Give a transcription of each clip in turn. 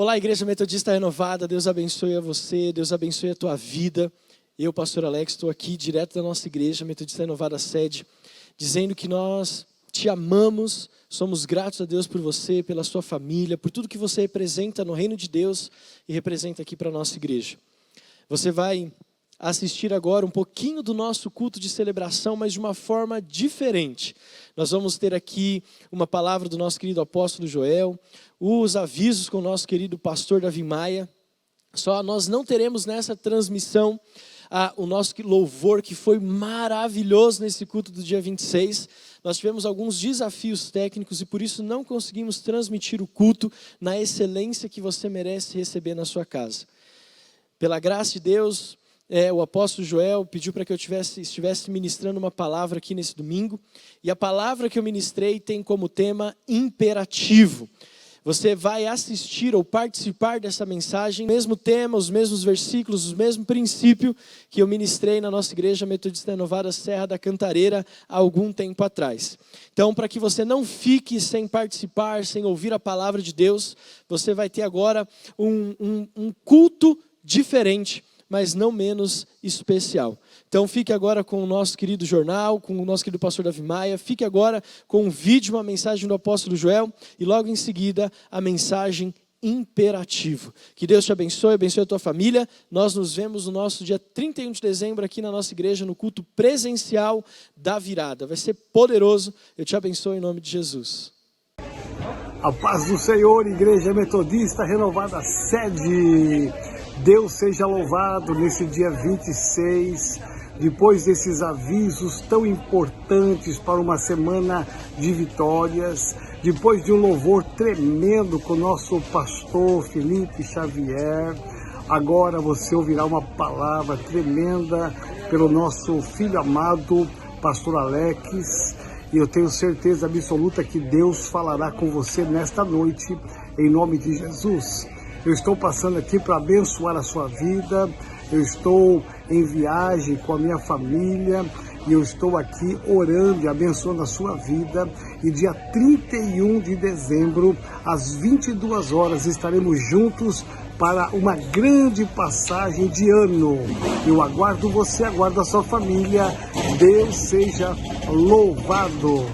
Olá, Igreja Metodista Renovada, Deus abençoe a você, Deus abençoe a tua vida. Eu, pastor Alex, estou aqui direto da nossa Igreja Metodista Renovada Sede, dizendo que nós te amamos, somos gratos a Deus por você, pela sua família, por tudo que você representa no reino de Deus e representa aqui para a nossa igreja. Você vai assistir agora um pouquinho do nosso culto de celebração, mas de uma forma diferente. Nós vamos ter aqui uma palavra do nosso querido apóstolo Joel, os avisos com o nosso querido pastor Davi Maia. Só nós não teremos nessa transmissão o nosso louvor, que foi maravilhoso nesse culto do dia 26. Nós tivemos alguns desafios técnicos e por isso não conseguimos transmitir o culto na excelência que você merece receber na sua casa. Pela graça de Deus, o apóstolo Joel pediu para que eu estivesse ministrando uma palavra aqui nesse domingo. E a palavra que eu ministrei tem como tema imperativo. Você vai assistir ou participar dessa mensagem, o mesmo tema, os mesmos versículos, o mesmo princípio que eu ministrei na nossa Igreja Metodista Renovada Serra da Cantareira há algum tempo atrás. Então, para que você não fique sem participar, sem ouvir a palavra de Deus, você vai ter agora um culto diferente, mas não menos especial. Então fique agora com o nosso querido jornal, com o nosso querido pastor Davi Maia, fique agora com um vídeo, uma mensagem do apóstolo Joel, e logo em seguida a mensagem imperativo. Que Deus te abençoe a tua família. Nós nos vemos no nosso dia 31 de dezembro aqui na nossa igreja, no culto presencial da virada. Vai ser poderoso. Eu te abençoo em nome de Jesus. A paz do Senhor, Igreja Metodista Renovada Sede. Deus seja louvado nesse dia 26, depois desses avisos tão importantes para uma semana de vitórias, depois de um louvor tremendo com o nosso pastor Felipe Xavier. Agora você ouvirá uma palavra tremenda pelo nosso filho amado, pastor Alex, e eu tenho certeza absoluta que Deus falará com você nesta noite, em nome de Jesus. Eu estou passando aqui para abençoar a sua vida, eu estou em viagem com a minha família e eu estou aqui orando e abençoando a sua vida. E dia 31 de dezembro, às 22 horas, estaremos juntos para uma grande passagem de ano. Eu aguardo você, aguardo a sua família. Deus seja louvado.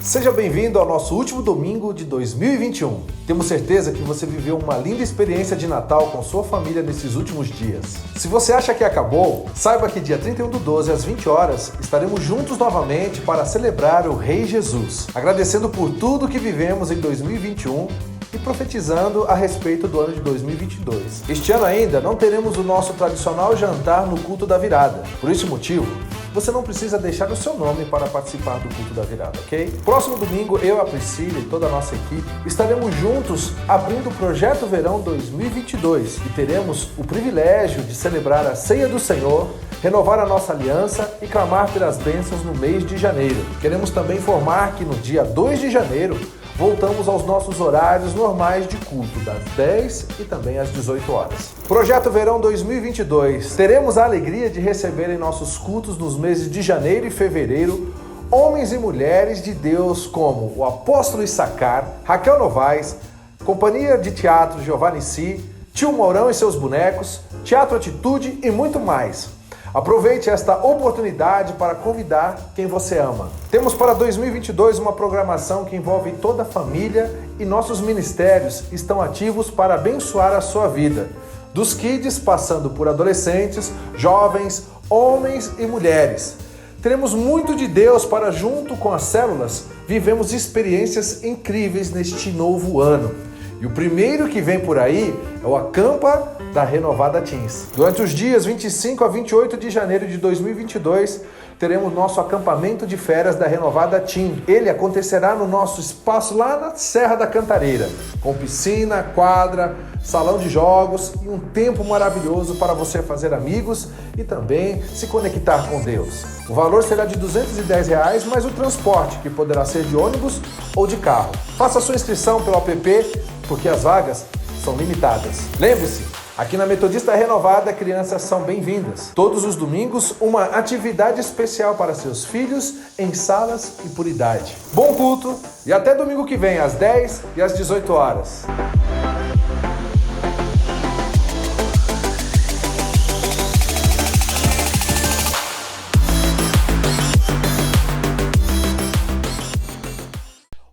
Seja bem-vindo ao nosso último domingo de 2021. Temos certeza que você viveu uma linda experiência de Natal com sua família nesses últimos dias. Se você acha que acabou, saiba que dia 31/12, às 20 horas, estaremos juntos novamente para celebrar o Rei Jesus, agradecendo por tudo que vivemos em 2021 e profetizando a respeito do ano de 2022. Este ano ainda não teremos o nosso tradicional jantar no culto da virada. Por esse motivo, você não precisa deixar o seu nome para participar do culto da virada, ok? Próximo domingo, eu, a Priscila e toda a nossa equipe estaremos juntos abrindo o Projeto Verão 2022 e teremos o privilégio de celebrar a Ceia do Senhor, renovar a nossa aliança e clamar pelas bênçãos no mês de janeiro. Queremos também informar que no dia 2 de janeiro voltamos aos nossos horários normais de culto, das 10 e também às 18 horas. Projeto Verão 2022. Teremos a alegria de receber em nossos cultos nos meses de janeiro e fevereiro homens e mulheres de Deus como o apóstolo Issacar, Raquel Novaes, Companhia de Teatro Giovanni Si, Tio Mourão e seus bonecos, Teatro Atitude e muito mais. Aproveite esta oportunidade para convidar quem você ama. Temos para 2022 uma programação que envolve toda a família e nossos ministérios estão ativos para abençoar a sua vida. Dos kids, passando por adolescentes, jovens, homens e mulheres. Teremos muito de Deus para, junto com as células, vivemos experiências incríveis neste novo ano. E o primeiro que vem por aí é o Acampa da Renovada Teens. Durante os dias 25 a 28 de janeiro de 2022, teremos nosso acampamento de férias da Renovada Teen. Ele acontecerá no nosso espaço lá na Serra da Cantareira, com piscina, quadra, salão de jogos e um tempo maravilhoso para você fazer amigos e também se conectar com Deus. O valor será de R$ 210, mais o transporte, que poderá ser de ônibus ou de carro. Faça sua inscrição pelo app, porque as vagas são limitadas. Lembre-se, Aqui na Metodista Renovada, crianças são bem-vindas. Todos os domingos, uma atividade especial para seus filhos em salas e por idade. Bom culto e até domingo que vem, às 10 e às 18 horas.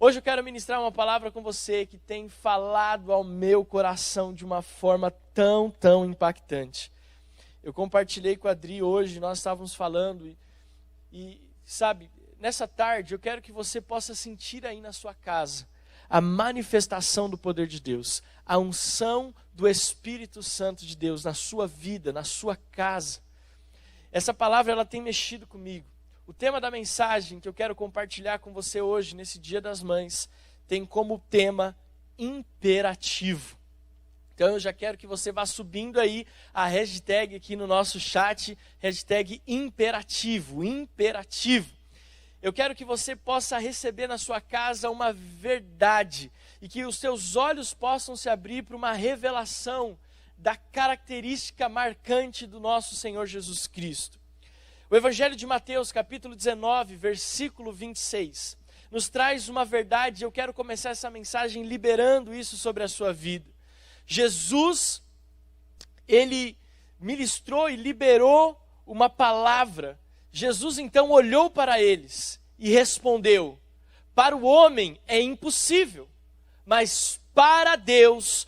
Hoje eu quero ministrar uma palavra com você que tem falado ao meu coração de uma forma tão impactante. Eu compartilhei com a Adri hoje, nós estávamos falando e sabe, nessa tarde eu quero que você possa sentir aí na sua casa a manifestação do poder de Deus, a unção do Espírito Santo de Deus na sua vida, na sua casa. Essa palavra ela tem mexido comigo. O tema da mensagem que eu quero compartilhar com você hoje, nesse Dia das Mães, tem como tema imperativo. Então eu já quero que você vá subindo aí a hashtag aqui no nosso chat, hashtag imperativo, imperativo. Eu quero que você possa receber na sua casa uma verdade e que os seus olhos possam se abrir para uma revelação da característica marcante do nosso Senhor Jesus Cristo. O Evangelho de Mateus, capítulo 19, versículo 26, nos traz uma verdade. Eu quero começar essa mensagem liberando isso sobre a sua vida. Jesus, ele ministrou e liberou uma palavra. Jesus então olhou para eles e respondeu: para o homem é impossível, mas para Deus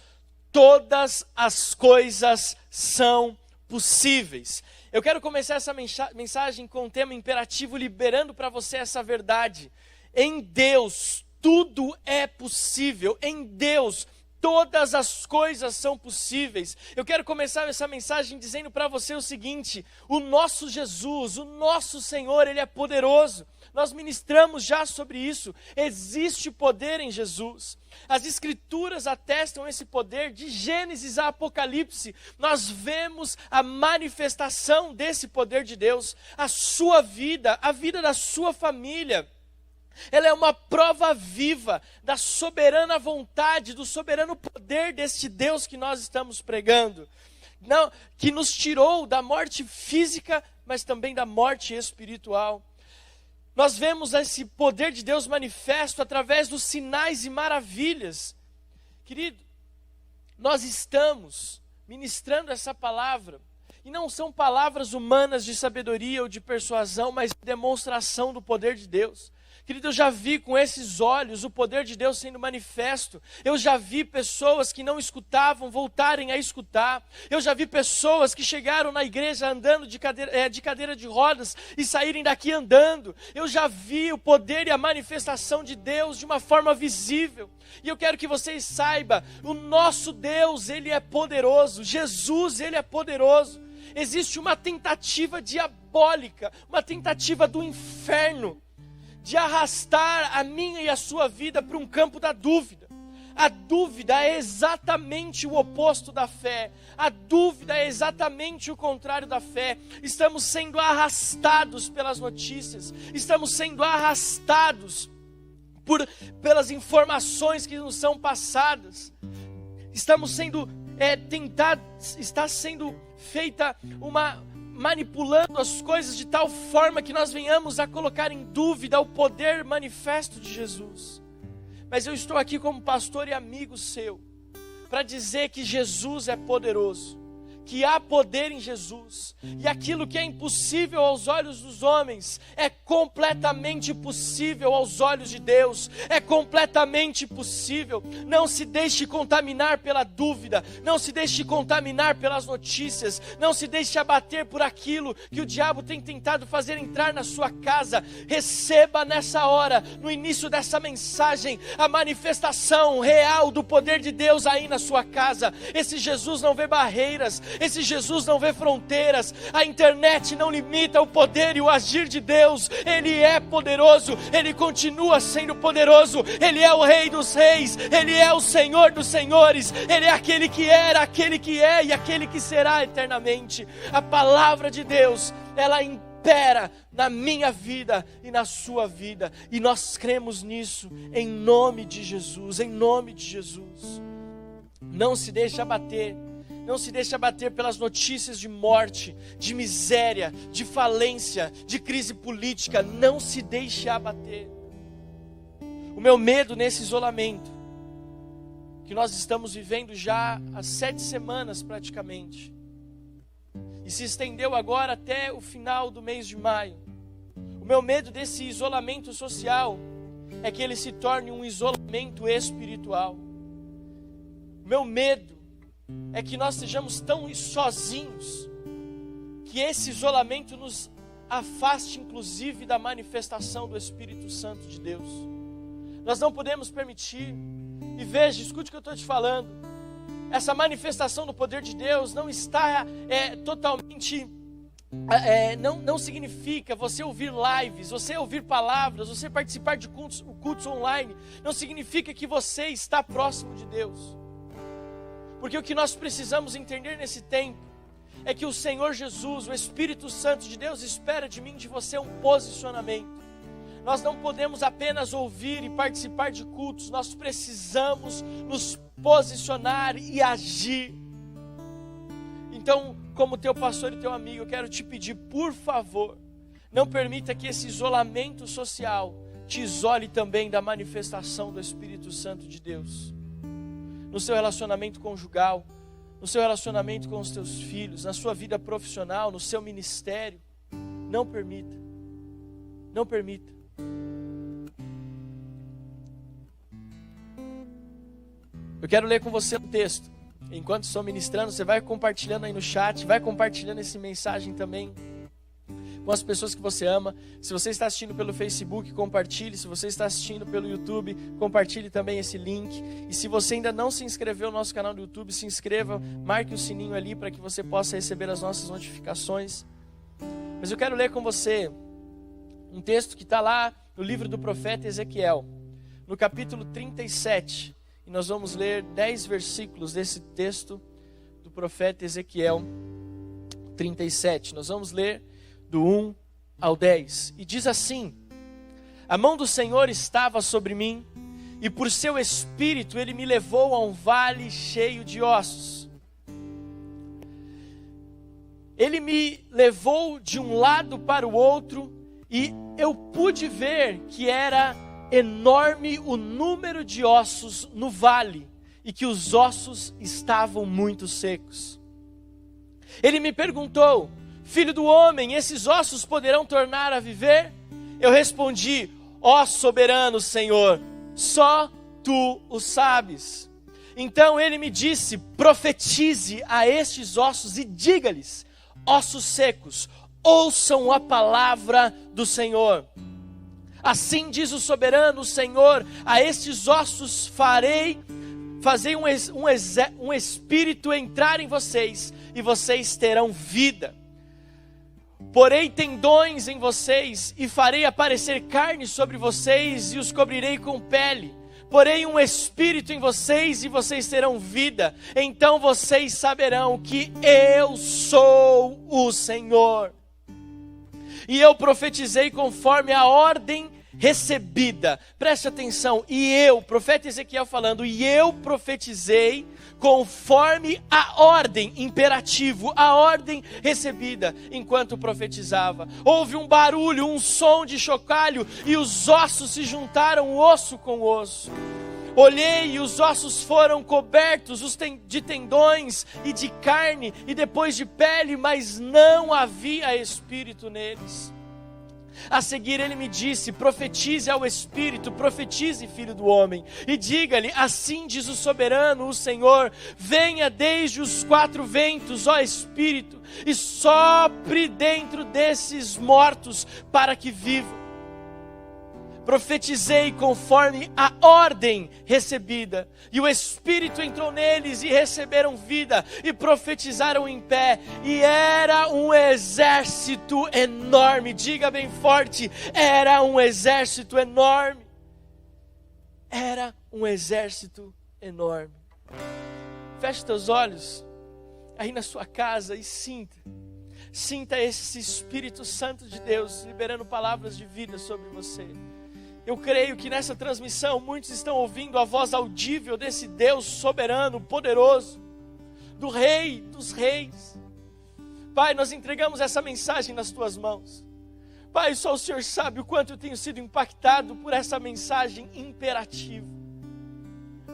todas as coisas são possíveis. Eu quero começar essa mensagem com um tema imperativo, liberando para você essa verdade. Em Deus, tudo é possível. Em Deus, todas as coisas são possíveis. Eu quero começar essa mensagem dizendo para você o seguinte: o nosso Jesus, o nosso Senhor, Ele é poderoso. Nós ministramos já sobre isso. Existe poder em Jesus. As Escrituras atestam esse poder. De Gênesis a Apocalipse, nós vemos a manifestação desse poder de Deus. A sua vida, a vida da sua família, ela é uma prova viva da soberana vontade, do soberano poder deste Deus que nós estamos pregando. Não, que nos tirou da morte física, mas também da morte espiritual. Nós vemos esse poder de Deus manifesto através dos sinais e maravilhas. Querido, nós estamos ministrando essa palavra, e não são palavras humanas de sabedoria ou de persuasão, mas demonstração do poder de Deus. Querido, eu já vi com esses olhos o poder de Deus sendo manifesto. Eu já vi pessoas que não escutavam voltarem a escutar. Eu já vi pessoas que chegaram na igreja andando de cadeira de rodas e saírem daqui andando. Eu já vi o poder e a manifestação de Deus de uma forma visível. E eu quero que vocês saibam, o nosso Deus, Ele é poderoso. Jesus, Ele é poderoso. Existe uma tentativa diabólica, uma tentativa do inferno, de arrastar a minha e a sua vida para um campo da dúvida. A dúvida é exatamente o oposto da fé. A dúvida é exatamente o contrário da fé. Estamos sendo arrastados pelas notícias. Estamos sendo arrastados pelas informações que nos são passadas. Estamos sendo está sendo feita manipulando as coisas de tal forma que nós venhamos a colocar em dúvida o poder manifesto de Jesus. Mas eu estou aqui como pastor e amigo seu, para dizer que Jesus é poderoso, que há poder em Jesus, e aquilo que é impossível aos olhos dos homens, é completamente possível aos olhos de Deus, é completamente possível. Não se deixe contaminar pela dúvida, não se deixe contaminar pelas notícias, não se deixe abater por aquilo que o diabo tem tentado fazer entrar na sua casa. Receba nessa hora, no início dessa mensagem, a manifestação real do poder de Deus aí na sua casa. Esse Jesus não vê barreiras, esse Jesus não vê fronteiras. A internet não limita o poder e o agir de Deus. Ele é poderoso, Ele continua sendo poderoso. Ele é o Rei dos Reis, Ele é o Senhor dos Senhores. Ele é aquele que era, aquele que é e aquele que será eternamente. A palavra de Deus, ela impera na minha vida e na sua vida, e nós cremos nisso em nome de Jesus, em nome de Jesus. Não se deixe abater, Não se deixe abater pelas notícias de morte, de miséria, de falência, de crise política. Não se deixe abater. O meu medo nesse isolamento, que nós estamos vivendo já há 7 semanas praticamente, e se estendeu agora até o final do mês de maio. O meu medo desse isolamento social é que ele se torne um isolamento espiritual. O meu medo é que nós sejamos tão sozinhos que esse isolamento nos afaste inclusive da manifestação do Espírito Santo de Deus. Nós não podemos permitir. E veja, escute o que eu estou te falando. Essa manifestação do poder de Deus não está totalmente... não significa você ouvir lives, você ouvir palavras, você participar de cultos online. Não significa que você está próximo de Deus. Porque o que nós precisamos entender nesse tempo é que o Senhor Jesus, o Espírito Santo de Deus, espera de mim e de você um posicionamento. Nós não podemos apenas ouvir e participar de cultos, nós precisamos nos posicionar e agir. Então, como teu pastor e teu amigo, eu quero te pedir, por favor, não permita que esse isolamento social te isole também da manifestação do Espírito Santo de Deus. No seu relacionamento conjugal, no seu relacionamento com os teus filhos, na sua vida profissional, no seu ministério. Não permita. Não permita. Eu quero ler com você um texto. Enquanto estou ministrando, você vai compartilhando aí no chat, vai compartilhando essa mensagem também com as pessoas que você ama. Se você está assistindo pelo Facebook, compartilhe. Se você está assistindo pelo YouTube, compartilhe também esse link. E se você ainda não se inscreveu no nosso canal do YouTube, se inscreva, marque o sininho ali para que você possa receber as nossas notificações. Mas eu quero ler com você um texto que está lá no livro do profeta Ezequiel, no capítulo 37. E nós vamos ler 10 versículos desse texto do profeta Ezequiel 37. Nós vamos ler do 1 ao 10. E diz assim: a mão do Senhor estava sobre mim, e por seu espírito ele me levou a um vale cheio de ossos. Ele me levou de um lado para o outro, e eu pude ver que era enorme o número de ossos no vale, e que os ossos estavam muito secos. Ele me perguntou: filho do homem, esses ossos poderão tornar a viver? Eu respondi: ó soberano Senhor, só tu o sabes. Então ele me disse: profetize a estes ossos e diga-lhes: ossos secos, ouçam a palavra do Senhor. Assim diz o soberano Senhor: a estes ossos farei um espírito entrar em vocês, e vocês terão vida. Porei tendões em vocês, e farei aparecer carne sobre vocês, e os cobrirei com pele. Porei um espírito em vocês, e vocês terão vida. Então vocês saberão que eu sou o Senhor. E eu profetizei conforme a ordem recebida. Preste atenção. Profeta Ezequiel falando, e eu profetizei conforme a ordem, imperativo, a ordem recebida. Enquanto profetizava, houve um barulho, um som de chocalho, e os ossos se juntaram osso com osso. Olhei e os ossos foram cobertos de tendões e de carne e depois de pele, mas não havia espírito neles. A seguir ele me disse: profetize ao Espírito, profetize, filho do homem, e diga-lhe: assim diz o soberano, o Senhor, venha desde os 4 ventos, ó Espírito, e sopre dentro desses mortos para que vivam. Profetizei conforme a ordem recebida, e o Espírito entrou neles e receberam vida, e profetizaram em pé, e era um exército enorme. Diga bem forte: era um exército enorme. Era um exército enorme. Feche teus olhos aí na sua casa e sinta esse Espírito Santo de Deus liberando palavras de vida sobre você. Eu creio que nessa transmissão muitos estão ouvindo a voz audível desse Deus soberano, poderoso, do Rei dos Reis. Pai, nós entregamos essa mensagem nas Tuas mãos. Pai, só o Senhor sabe o quanto eu tenho sido impactado por essa mensagem imperativa.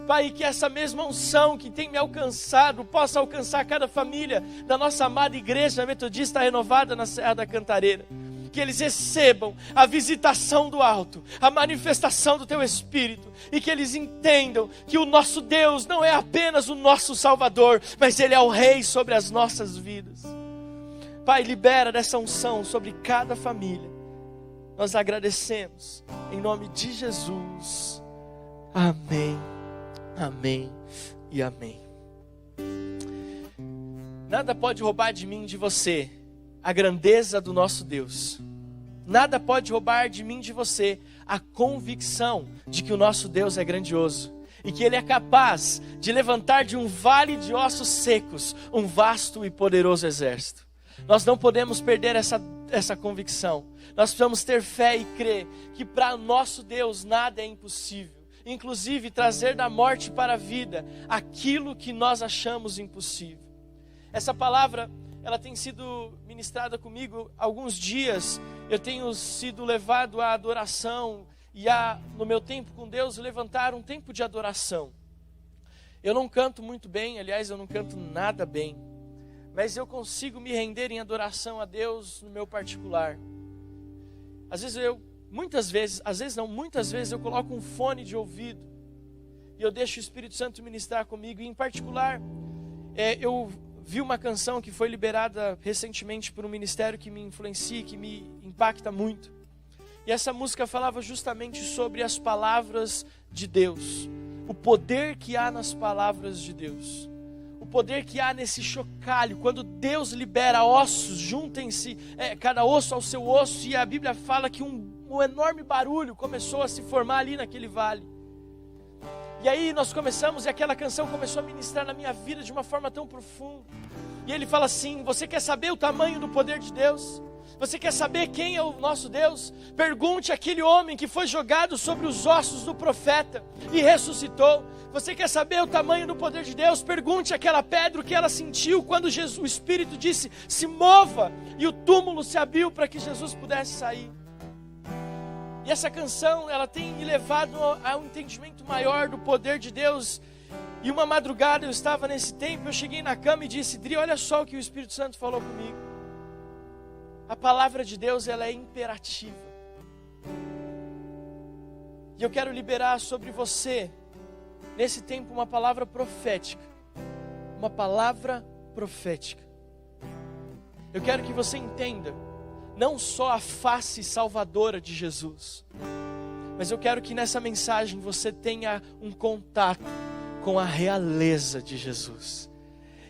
Pai, que essa mesma unção que tem me alcançado possa alcançar cada família da nossa amada Igreja Metodista Renovada na Serra da Cantareira. Que eles recebam a visitação do alto, a manifestação do Teu Espírito, e que eles entendam que o nosso Deus não é apenas o nosso Salvador, mas Ele é o Rei sobre as nossas vidas. Pai, libera dessa unção sobre cada família. Nós agradecemos, em nome de Jesus. Amém, amém e amém. Nada pode roubar de mim e de você a grandeza do nosso Deus. Nada pode roubar de mim e de você a convicção de que o nosso Deus é grandioso e que Ele é capaz de levantar de um vale de ossos secos um vasto e poderoso exército. Nós não podemos perder essa convicção. Nós precisamos ter fé e crer que para o nosso Deus nada é impossível. Inclusive trazer da morte para a vida aquilo que nós achamos impossível. Essa palavra, ela tem sido ministrada comigo há alguns dias. Eu tenho sido levado à adoração e no meu tempo com Deus, levantar um tempo de adoração. Eu não canto muito bem, aliás, eu não canto nada bem. Mas eu consigo me render em adoração a Deus no meu particular. Muitas vezes eu coloco um fone de ouvido e eu deixo o Espírito Santo ministrar comigo. E em particular, eu vi uma canção que foi liberada recentemente por um ministério que me influencia, que me impacta muito. E essa música falava justamente sobre as palavras de Deus, o poder que há nas palavras de Deus. O poder que há nesse chocalho, quando Deus libera ossos, juntem-se cada osso ao seu osso, e a Bíblia fala que um enorme barulho começou a se formar ali naquele vale. E aí nós começamos, e aquela canção começou a ministrar na minha vida de uma forma tão profunda. E ele fala assim: você quer saber o tamanho do poder de Deus? Você quer saber quem é o nosso Deus? Pergunte àquele homem que foi jogado sobre os ossos do profeta e ressuscitou. Você quer saber o tamanho do poder de Deus? Pergunte àquela pedra o que ela sentiu quando o Espírito disse: se mova, e o túmulo se abriu para que Jesus pudesse sair. E essa canção, ela tem me levado a um entendimento maior do poder de Deus. E uma madrugada eu estava nesse tempo, eu cheguei na cama e disse: Dri, olha só o que o Espírito Santo falou comigo. A palavra de Deus, ela é imperativa. E eu quero liberar sobre você, nesse tempo, uma palavra profética. Uma palavra profética. Eu quero que você entenda, não só a face salvadora de Jesus, mas eu quero que nessa mensagem você tenha um contato com a realeza de Jesus.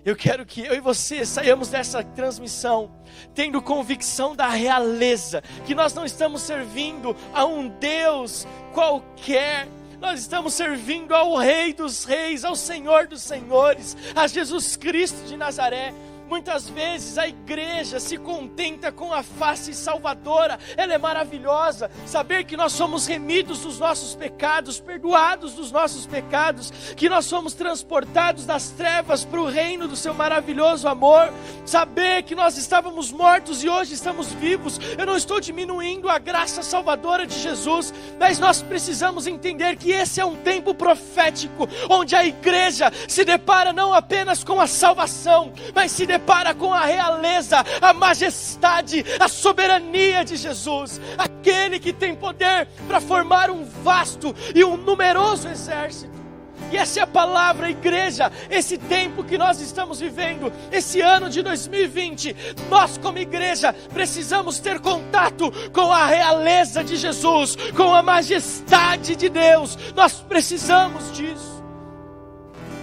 Eu quero que eu e você saiamos dessa transmissão tendo convicção da realeza, que nós não estamos servindo a um Deus qualquer, nós estamos servindo ao Rei dos Reis, ao Senhor dos Senhores, a Jesus Cristo de Nazaré. Muitas vezes a igreja se contenta com a face salvadora, ela é maravilhosa, saber que nós somos remidos dos nossos pecados, perdoados dos nossos pecados, que nós somos transportados das trevas para o reino do seu maravilhoso amor, saber que nós estávamos mortos e hoje estamos vivos. Eu não estou diminuindo a graça salvadora de Jesus, mas nós precisamos entender que esse é um tempo profético, onde a igreja se depara não apenas com a salvação, mas se depara com a realeza, a majestade, a soberania de Jesus, aquele que tem poder para formar um vasto e um numeroso exército. E essa é a palavra, igreja, esse tempo que nós estamos vivendo, esse ano de 2020, nós como igreja precisamos ter contato com a realeza de Jesus, com a majestade de Deus. Nós precisamos disso.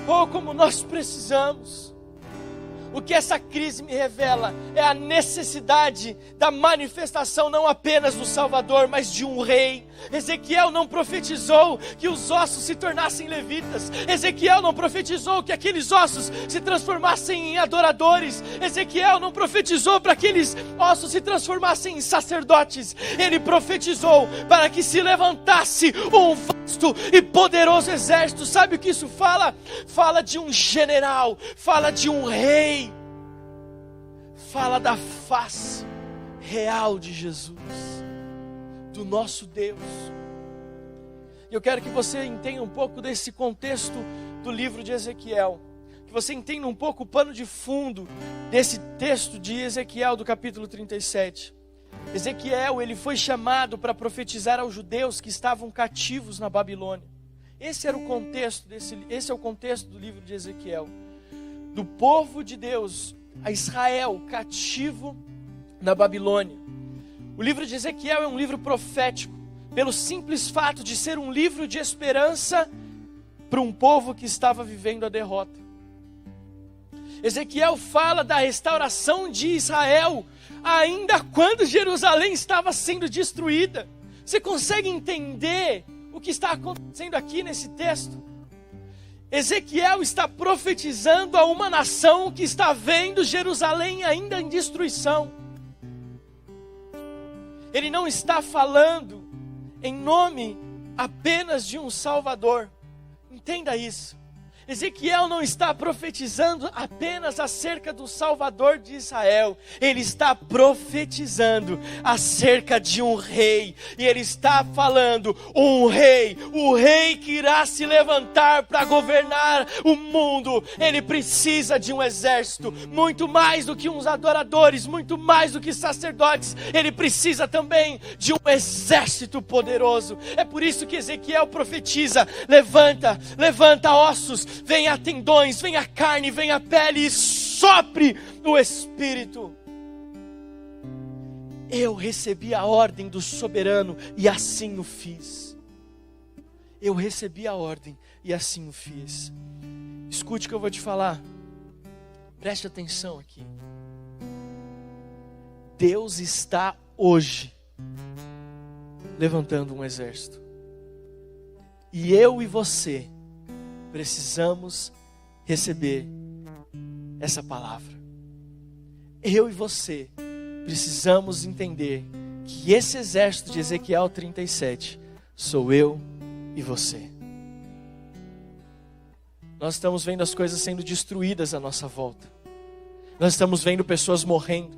Oh, como nós precisamos. O que essa crise me revela é a necessidade da manifestação não apenas do Salvador, mas de um rei. Ezequiel não profetizou que os ossos se tornassem levitas. Ezequiel não profetizou que aqueles ossos se transformassem em adoradores. Ezequiel não profetizou para que aqueles ossos se transformassem em sacerdotes. Ele profetizou para que se levantasse um vasto vasto e poderoso exército. Sabe o que isso fala? Fala de um general, fala de um rei, fala da face real de Jesus, do nosso Deus. E eu quero que você entenda um pouco desse contexto do livro de Ezequiel, que você entenda um pouco o pano de fundo desse texto de Ezequiel do capítulo 37. Ezequiel, ele foi chamado para profetizar aos judeus que estavam cativos na Babilônia. Esse era o contexto esse é o contexto do livro de Ezequiel, do povo de Deus, a Israel cativo na Babilônia. O livro de Ezequiel é um livro profético, pelo simples fato de ser um livro de esperança para um povo que estava vivendo a derrota. Ezequiel fala da restauração de Israel, ainda quando Jerusalém estava sendo destruída. Você consegue entender o que está acontecendo aqui nesse texto? Ezequiel está profetizando a uma nação que está vendo Jerusalém ainda em destruição. Ele não está falando em nome apenas de um Salvador. Entenda isso. Ezequiel não está profetizando apenas acerca do Salvador de Israel. Ele está profetizando acerca de um rei. E ele está falando, um rei, o rei que irá se levantar para governar o mundo. Ele precisa de um exército, muito mais do que uns adoradores, muito mais do que sacerdotes. Ele precisa também de um exército poderoso. É por isso que Ezequiel profetiza, levanta, levanta ossos, venha tendões, venha carne, venha pele e sopre o Espírito. Eu recebi a ordem do soberano e assim o fiz. Eu recebi a ordem e assim o fiz. Escute o que eu vou te falar. Preste atenção aqui. Deus está hoje levantando um exército. E eu e você precisamos receber essa palavra. Eu e você precisamos entender que esse exército de Ezequiel 37 sou eu e você. Nós estamos vendo as coisas sendo destruídas à nossa volta. Nós estamos vendo pessoas morrendo.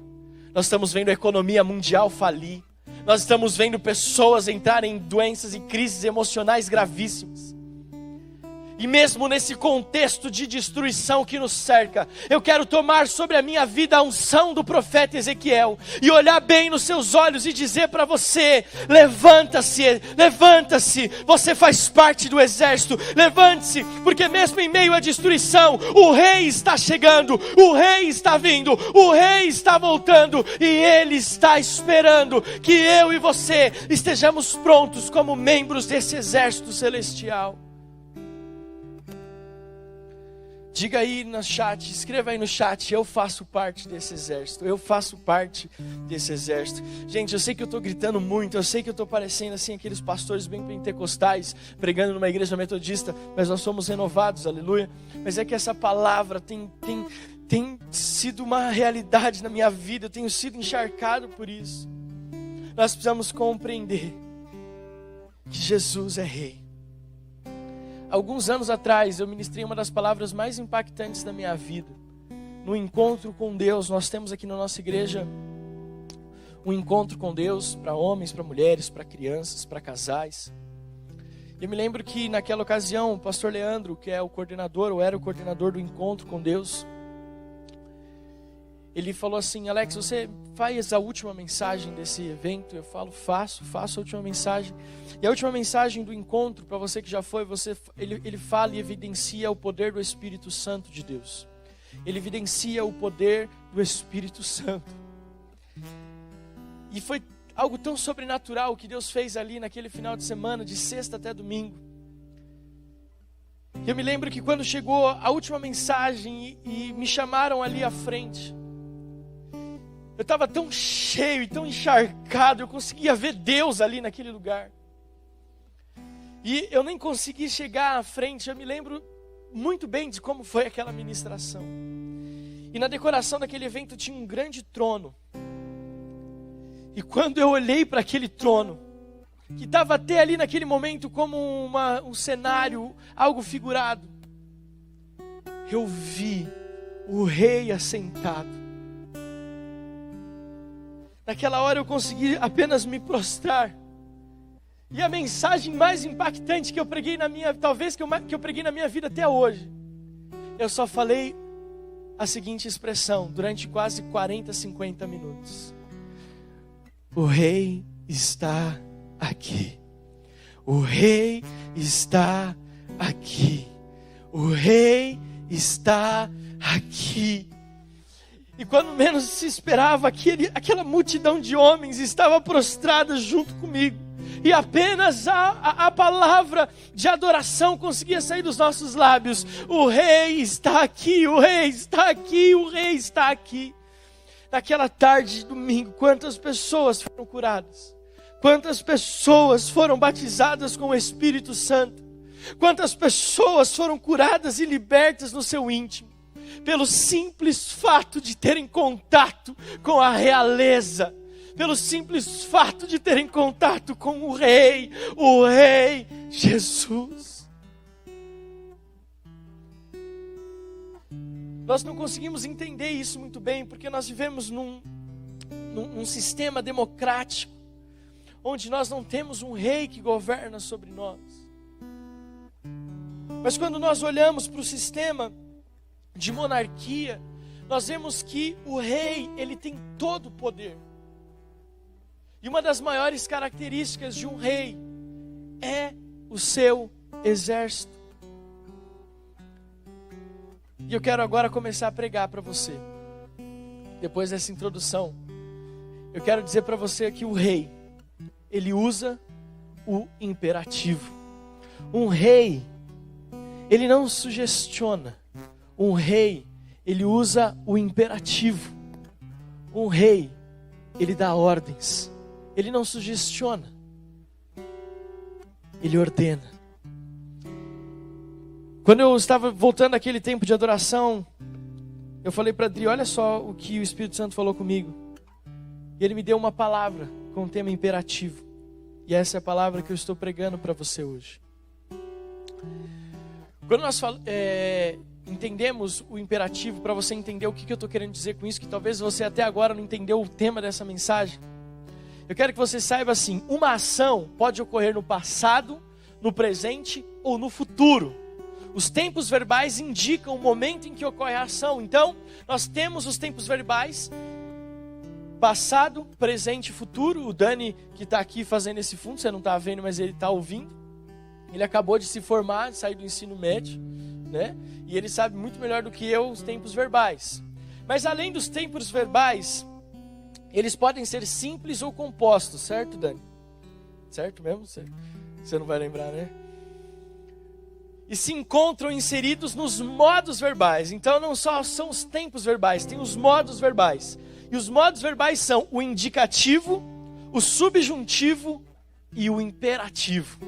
Nós estamos vendo a economia mundial falir. Nós estamos vendo pessoas entrarem em doenças e crises emocionais gravíssimas. E mesmo nesse contexto de destruição que nos cerca, eu quero tomar sobre a minha vida a unção do profeta Ezequiel e olhar bem nos seus olhos e dizer para você: levanta-se, levanta-se, você faz parte do exército, levante-se, porque mesmo em meio à destruição, o rei está chegando, o rei está vindo, o rei está voltando e ele está esperando que eu e você estejamos prontos como membros desse exército celestial. Diga aí no chat, escreva aí no chat, eu faço parte desse exército, eu faço parte desse exército. Gente, eu sei que eu estou gritando muito, eu sei que eu estou parecendo assim aqueles pastores bem pentecostais, pregando numa igreja metodista, mas nós somos renovados, aleluia. Mas é que essa palavra tem sido uma realidade na minha vida, eu tenho sido encharcado por isso. Nós precisamos compreender que Jesus é rei. Alguns anos atrás, eu ministrei uma das palavras mais impactantes da minha vida. No encontro com Deus, nós temos aqui na nossa igreja um encontro com Deus para homens, para mulheres, para crianças, para casais. Eu me lembro que naquela ocasião, o pastor Leandro, que é o coordenador, ou era o coordenador do encontro com Deus, ele falou assim: Alex, você faz a última mensagem desse evento? Eu falo, faço a última mensagem. E a última mensagem do encontro, para você que já foi, ele fala e evidencia o poder do Espírito Santo de Deus. Ele evidencia o poder do Espírito Santo. E foi algo tão sobrenatural que Deus fez ali naquele final de semana, de sexta até domingo. Eu me lembro que quando chegou a última mensagem e me chamaram ali à frente, eu estava tão cheio e tão encharcado, eu conseguia ver Deus ali naquele lugar. E eu nem consegui chegar à frente, eu me lembro muito bem de como foi aquela ministração. E na decoração daquele evento tinha um grande trono. E quando eu olhei para aquele trono, que estava até ali naquele momento como um cenário, algo figurado, eu vi o rei assentado. Naquela hora eu consegui apenas me prostrar. E a mensagem mais impactante que eu preguei na minha, talvez que eu preguei na minha vida até hoje, eu só falei a seguinte expressão durante quase 40, 50 minutos. O rei está aqui. O rei está aqui. O rei está aqui. E quando menos se esperava, aquela multidão de homens estava prostrada junto comigo. E apenas a palavra de adoração conseguia sair dos nossos lábios. O rei está aqui, o rei está aqui, o rei está aqui. Naquela tarde de domingo, quantas pessoas foram curadas? Quantas pessoas foram batizadas com o Espírito Santo? Quantas pessoas foram curadas e libertas no seu íntimo? Pelo simples fato de terem contato com a realeza. Pelo simples fato de terem contato com o Rei Jesus. Nós não conseguimos entender isso muito bem, porque nós vivemos num sistema democrático, onde nós não temos um rei que governa sobre nós. Mas quando nós olhamos para o sistema de monarquia, nós vemos que o rei, ele tem todo o poder. E uma das maiores características de um rei é o seu exército. E eu quero agora começar a pregar para você. Depois dessa introdução, eu quero dizer para você que o rei, ele usa o imperativo. Um rei, ele não sugestiona. Um rei, ele usa o imperativo. Um rei, ele dá ordens. Ele não sugestiona. Ele ordena. Quando eu estava voltando àquele tempo de adoração, eu falei para Adri, olha só o que o Espírito Santo falou comigo. E ele me deu uma palavra com um tema imperativo. E essa é a palavra que eu estou pregando para você hoje. Quando nós entendemos o imperativo, para você entender o que eu estou querendo dizer com isso, que talvez você até agora não entendeu o tema dessa mensagem, eu quero que você saiba assim, uma ação pode ocorrer no passado, no presente ou no futuro. Os tempos verbais indicam o momento em que ocorre a ação. Então, nós temos os tempos verbais, passado, presente e futuro. O Dani, que está aqui fazendo esse fundo, você não está vendo, mas ele está ouvindo. Ele acabou de se formar, de sair do ensino médio, né? E ele sabe muito melhor do que eu os tempos verbais. Mas além dos tempos verbais, eles podem ser simples ou compostos, certo, Dani? Certo mesmo? Você não vai lembrar, né? E se encontram inseridos nos modos verbais. Então não só são os tempos verbais, tem os modos verbais. E os modos verbais são o indicativo, o subjuntivo e o imperativo.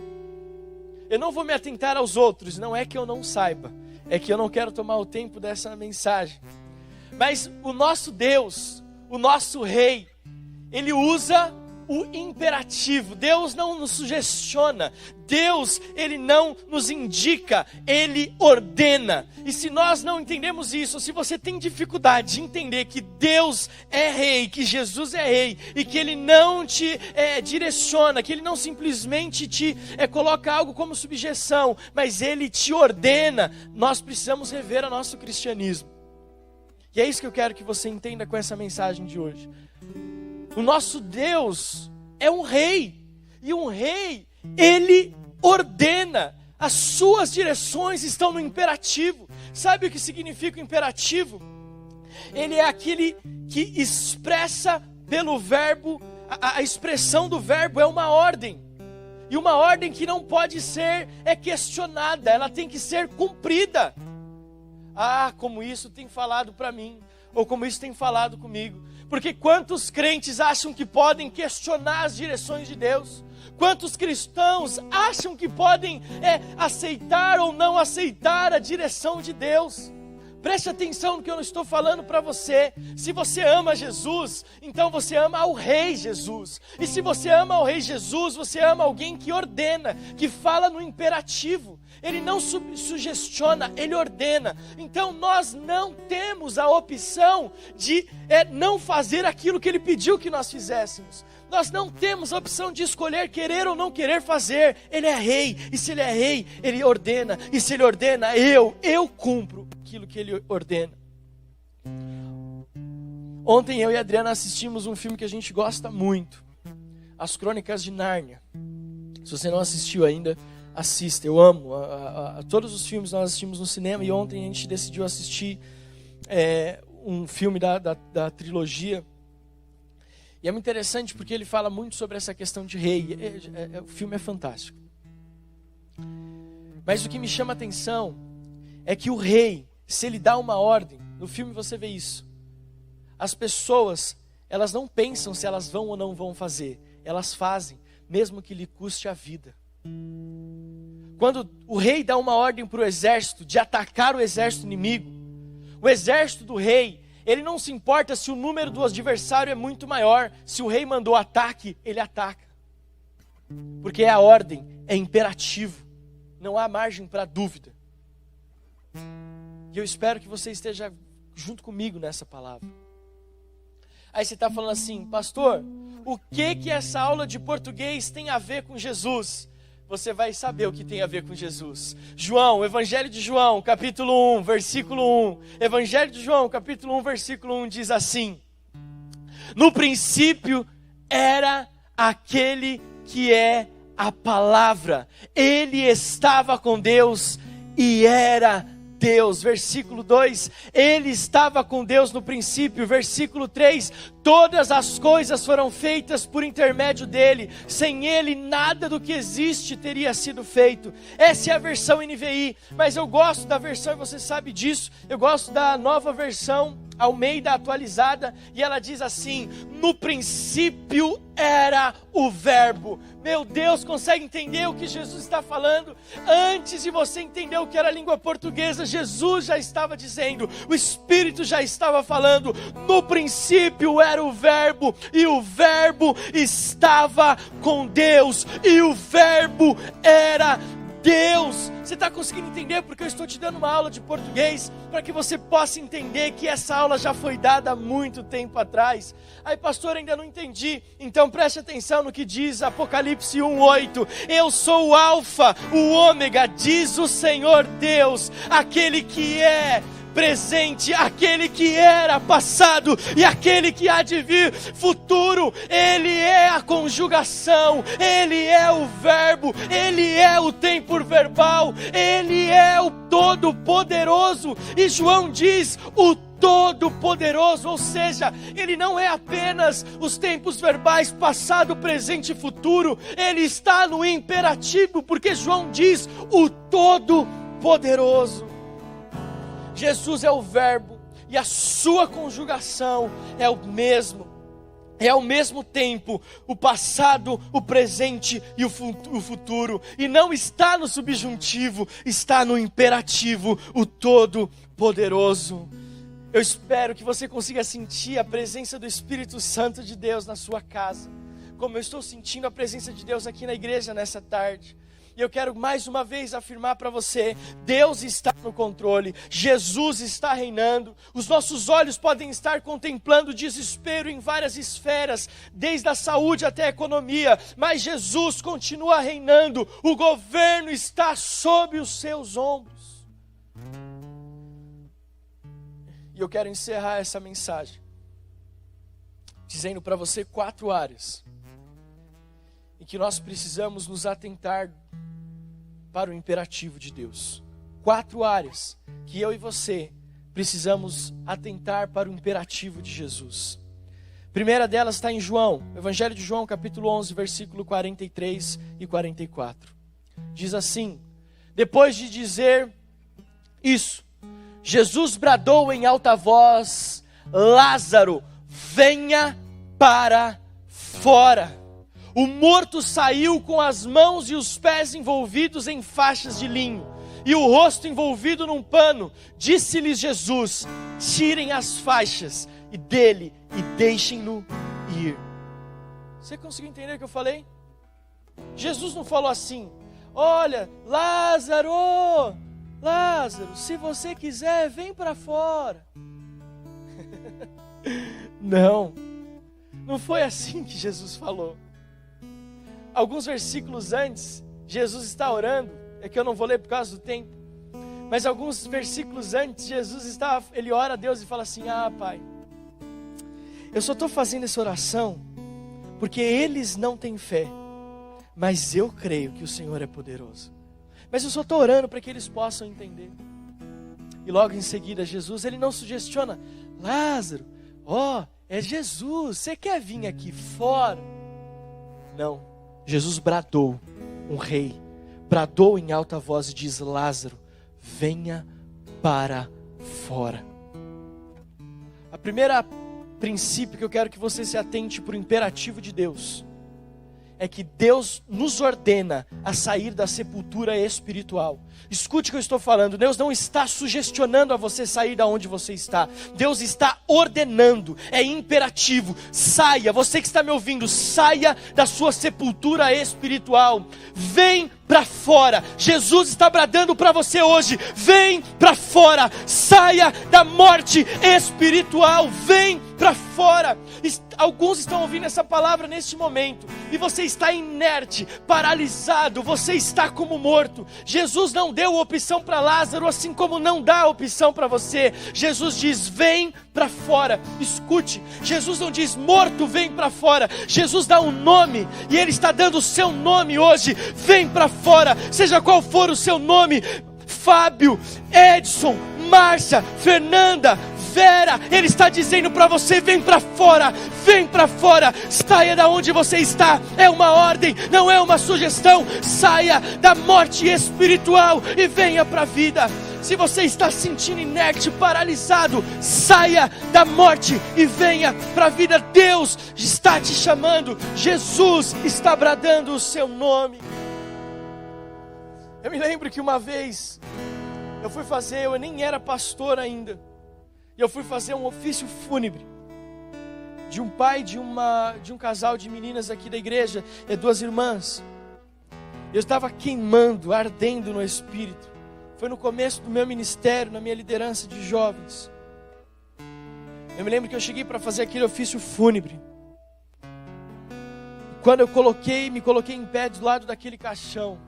Eu não vou me atentar aos outros, não é que eu não saiba, é que eu não quero tomar o tempo dessa mensagem. Mas o nosso Deus, o nosso Rei, Ele usa o imperativo. Deus não nos sugestiona. Deus, Ele não nos indica. Ele ordena. E se nós não entendemos isso, se você tem dificuldade de entender que Deus é Rei, que Jesus é Rei, e que Ele não te direciona, que Ele não simplesmente te coloca algo como subjeção, mas Ele te ordena, nós precisamos rever o nosso cristianismo. E é isso que eu quero que você entenda com essa mensagem de hoje. O nosso Deus é um rei, e um rei, ele ordena, as suas direções estão no imperativo. Sabe o que significa o imperativo? Ele é aquele que expressa pelo verbo, a expressão do verbo é uma ordem, e uma ordem que não pode ser questionada, ela tem que ser cumprida. Ah, como isso tem falado para mim, ou como isso tem falado comigo. Porque quantos crentes acham que podem questionar as direções de Deus? Quantos cristãos acham que podem aceitar ou não aceitar a direção de Deus? Preste atenção no que eu não estou falando para você. Se você ama Jesus, então você ama ao Rei Jesus. E se você ama ao Rei Jesus, você ama alguém que ordena, que fala no imperativo. Ele não sugestiona, ele ordena. Então nós não temos a opção de não fazer aquilo que ele pediu que nós fizéssemos. Nós não temos a opção de escolher querer ou não querer fazer. Ele é rei, e se ele é rei, ele ordena. E se ele ordena, eu cumpro aquilo que ele ordena. Ontem eu e a Adriana assistimos um filme que a gente gosta muito, As Crônicas de Nárnia. Se você não assistiu ainda, assista. Eu amo. Todos os filmes nós assistimos no cinema, e ontem a gente decidiu assistir um filme da trilogia. E é muito interessante porque ele fala muito sobre essa questão de rei. O filme é fantástico. Mas o que me chama a atenção é que o rei, se ele dá uma ordem, no filme você vê isso. As pessoas, elas não pensam se elas vão ou não vão fazer. Elas fazem, mesmo que lhe custe a vida. Quando o rei dá uma ordem para o exército de atacar o exército inimigo, o exército do rei, ele não se importa se o número do adversário é muito maior. Se o rei mandou ataque, ele ataca. Porque é a ordem, é imperativo. Não há margem para dúvida. E eu espero que você esteja junto comigo nessa palavra. Aí você está falando assim, pastor, o que essa aula de português tem a ver com Jesus? Você vai saber o que tem a ver com Jesus. João, Evangelho de João, capítulo 1, versículo 1. Evangelho de João, capítulo 1, versículo 1 diz assim: no princípio era aquele que é a palavra. Ele estava com Deus e era Deus. Versículo 2, ele estava com Deus no princípio. Versículo 3, todas as coisas foram feitas por intermédio dele. Sem ele, nada do que existe teria sido feito. Essa é a versão NVI, mas eu gosto da versão, e você sabe disso, eu gosto da nova versão Almeida atualizada, e ela diz assim: no princípio era o verbo. Meu Deus, consegue entender o que Jesus está falando? Antes de você entender o que era a língua portuguesa, Jesus já estava dizendo, o Espírito já estava falando. No princípio era o verbo, e o verbo estava com Deus, e o verbo era Deus. Você está conseguindo entender? Porque eu estou te dando uma aula de português para que você possa entender que essa aula já foi dada há muito tempo atrás. Aí, pastor, ainda não entendi. Então preste atenção no que diz Apocalipse 1:8. Eu sou o Alfa, o Ômega, diz o Senhor Deus, aquele que é presente, aquele que era passado e aquele que há de vir futuro. Ele é a conjugação, ele é o verbo, ele é o tempo verbal, ele é o todo-poderoso. E João diz o todo-poderoso, ou seja, ele não é apenas os tempos verbais passado, presente e futuro, ele está no imperativo, porque João diz o todo-poderoso. Jesus é o verbo, e a sua conjugação é o mesmo. É ao mesmo tempo o passado, o presente e o futuro. E não está no subjuntivo, está no imperativo, o todo-poderoso. Eu espero que você consiga sentir a presença do Espírito Santo de Deus na sua casa, como eu estou sentindo a presença de Deus aqui na igreja nessa tarde. E eu quero mais uma vez afirmar para você, Deus está no controle, Jesus está reinando. Os nossos olhos podem estar contemplando desespero em várias esferas, desde a saúde até a economia, mas Jesus continua reinando, o governo está sob os seus ombros. E eu quero encerrar essa mensagem dizendo para você 4 áreas em que nós precisamos nos atentar para o imperativo de Deus. 4 áreas que eu e você precisamos atentar para o imperativo de Jesus. A primeira delas está em João, Evangelho de João, capítulo 11, versículo 43 e 44. Diz assim: depois de dizer isso, Jesus bradou em alta voz: Lázaro, venha para fora. O morto saiu com as mãos e os pés envolvidos em faixas de linho e o rosto envolvido num pano. Disse-lhes Jesus: tirem as faixas dele e deixem-no ir. Você conseguiu entender o que eu falei? Jesus não falou assim: olha, Lázaro, se você quiser, vem para fora. Não foi assim que Jesus falou. Alguns versículos antes, Jesus está orando, é que eu não vou ler por causa do tempo, mas alguns versículos antes, ele ora a Deus e fala assim: Pai, eu só estou fazendo essa oração porque eles não têm fé, mas eu creio que o Senhor é poderoso. Mas eu só estou orando para que eles possam entender. E logo em seguida, Jesus, ele não sugestiona: Lázaro, é Jesus, você quer vir aqui fora? Não, Jesus bradou, um rei, bradou em alta voz e diz: Lázaro, venha para fora. A primeira princípio que eu quero que você se atente para o imperativo de Deus é que Deus nos ordena a sair da sepultura espiritual. Escute o que eu estou falando. Deus não está sugestionando a você sair da onde você está. Deus está ordenando, é imperativo. Saia, você que está me ouvindo, saia da sua sepultura espiritual. Vem para fora. Jesus está bradando para você hoje: vem para fora. Saia da morte espiritual. Vem para fora. Alguns estão ouvindo essa palavra neste momento e você está inerte, paralisado, você está como morto. Jesus não deu opção para Lázaro, assim como não dá opção para você. Jesus diz: vem para fora. Escute, Jesus não diz: morto, vem para fora. Jesus dá um nome e Ele está dando o seu nome hoje. Vem para fora, seja qual for o seu nome: Fábio, Edson, Márcia, Fernanda, Vera. Ele está dizendo para você: vem para fora, vem para fora. Saia da onde você está. É uma ordem, não é uma sugestão. Saia da morte espiritual e venha para a vida. Se você está se sentindo inerte, paralisado, saia da morte e venha para a vida. Deus está te chamando. Jesus está bradando o seu nome. Eu me lembro que uma vez eu nem era pastor ainda, e eu fui fazer um ofício fúnebre de um pai de um casal de meninas aqui da igreja, duas irmãs. Eu estava queimando, ardendo no espírito. Foi no começo do meu ministério, na minha liderança de jovens. Eu me lembro que eu cheguei para fazer aquele ofício fúnebre. Quando eu me coloquei em pé do lado daquele caixão,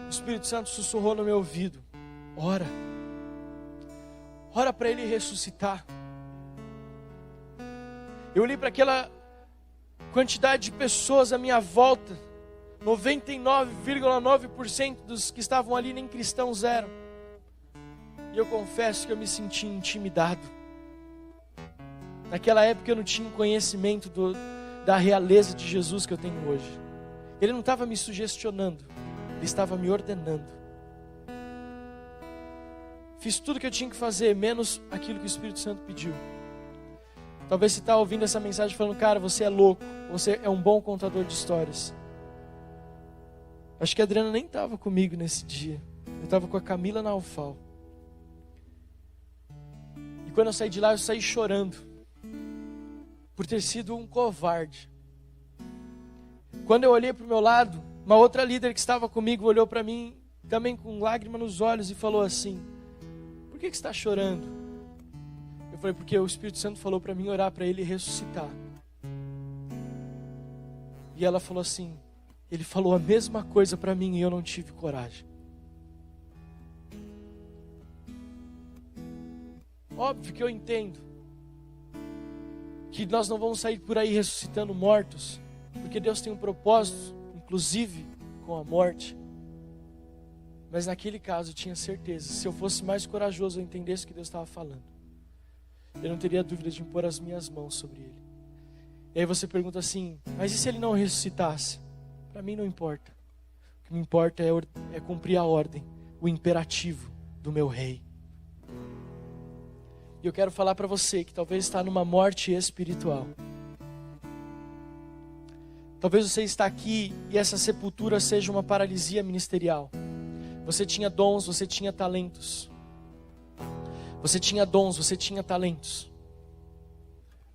o Espírito Santo sussurrou no meu ouvido: ora para ele ressuscitar. Eu olhei para aquela quantidade de pessoas à minha volta. 99,9% dos que estavam ali nem cristãos eram. E eu confesso que eu me senti intimidado. Naquela época eu não tinha conhecimento da realeza de Jesus que eu tenho hoje. Ele não estava me sugestionando, Ele estava me ordenando. Fiz tudo que eu tinha que fazer, menos aquilo que o Espírito Santo pediu. Talvez você está ouvindo essa mensagem falando: cara, você é louco, você é um bom contador de histórias. Acho que a Adriana nem estava comigo nesse dia. Eu estava com a Camila na Alfal. E quando eu saí de lá, eu saí chorando por ter sido um covarde. Quando eu olhei para o meu lado, uma outra líder que estava comigo olhou para mim também com lágrima nos olhos e falou assim: por que você está chorando? Eu falei: porque o Espírito Santo falou para mim orar para ele ressuscitar. E ela falou assim: ele falou a mesma coisa para mim e eu não tive coragem. Óbvio que eu entendo que nós não vamos sair por aí ressuscitando mortos, porque Deus tem um propósito, inclusive com a morte. Mas naquele caso eu tinha certeza, se eu fosse mais corajoso, eu entendesse o que Deus estava falando, eu não teria dúvida de impor as minhas mãos sobre ele. E aí você pergunta assim: mas e se ele não ressuscitasse? Para mim não importa. O que me importa é cumprir a ordem, o imperativo do meu rei. E eu quero falar para você que talvez está numa morte espiritual. Talvez você está aqui e essa sepultura seja uma paralisia ministerial. Você tinha dons, você tinha talentos. Você tinha dons, você tinha talentos.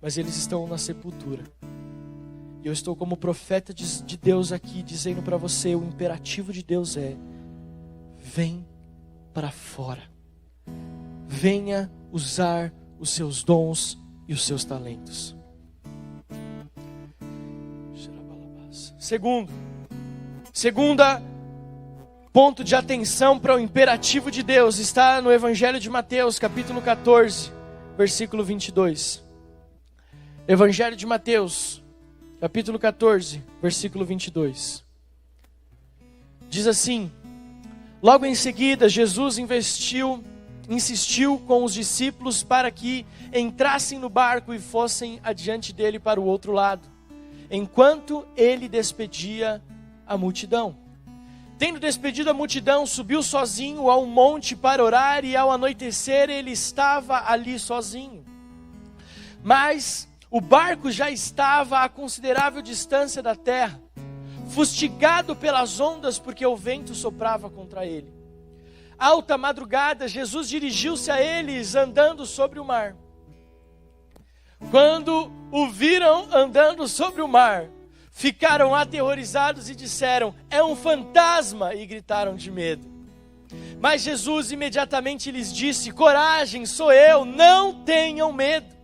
Mas eles estão na sepultura. E eu estou como profeta de Deus aqui, dizendo para você, o imperativo de Deus é: vem para fora. Venha usar os seus dons e os seus talentos. Segunda ponto de atenção para o imperativo de Deus está no Evangelho de Mateus, capítulo 14, versículo 22. Evangelho de Mateus, capítulo 14, versículo 22. Diz assim: logo em seguida, Jesus insistiu com os discípulos para que entrassem no barco e fossem adiante dele para o outro lado, enquanto ele despedia a multidão. Tendo despedido a multidão, subiu sozinho ao monte para orar, e ao anoitecer ele estava ali sozinho. Mas o barco já estava a considerável distância da terra, fustigado pelas ondas, porque o vento soprava contra ele. Alta madrugada, Jesus dirigiu-se a eles andando sobre o mar. Quando o viram andando sobre o mar, ficaram aterrorizados e disseram: é um fantasma, e gritaram de medo. Mas Jesus imediatamente lhes disse: coragem, sou eu, não tenham medo.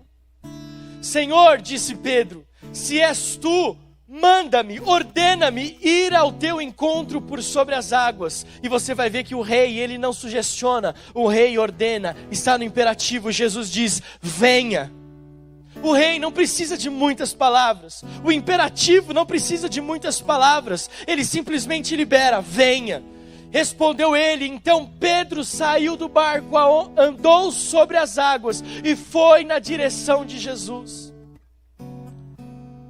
Senhor, disse Pedro, se és tu, manda-me, ordena-me ir ao teu encontro por sobre as águas. E você vai ver que o rei, ele não sugestiona, o rei ordena, está no imperativo. Jesus diz: venha. O rei não precisa de muitas palavras, o imperativo não precisa de muitas palavras, ele simplesmente libera: venha. Respondeu ele. Então Pedro saiu do barco, andou sobre as águas e foi na direção de Jesus.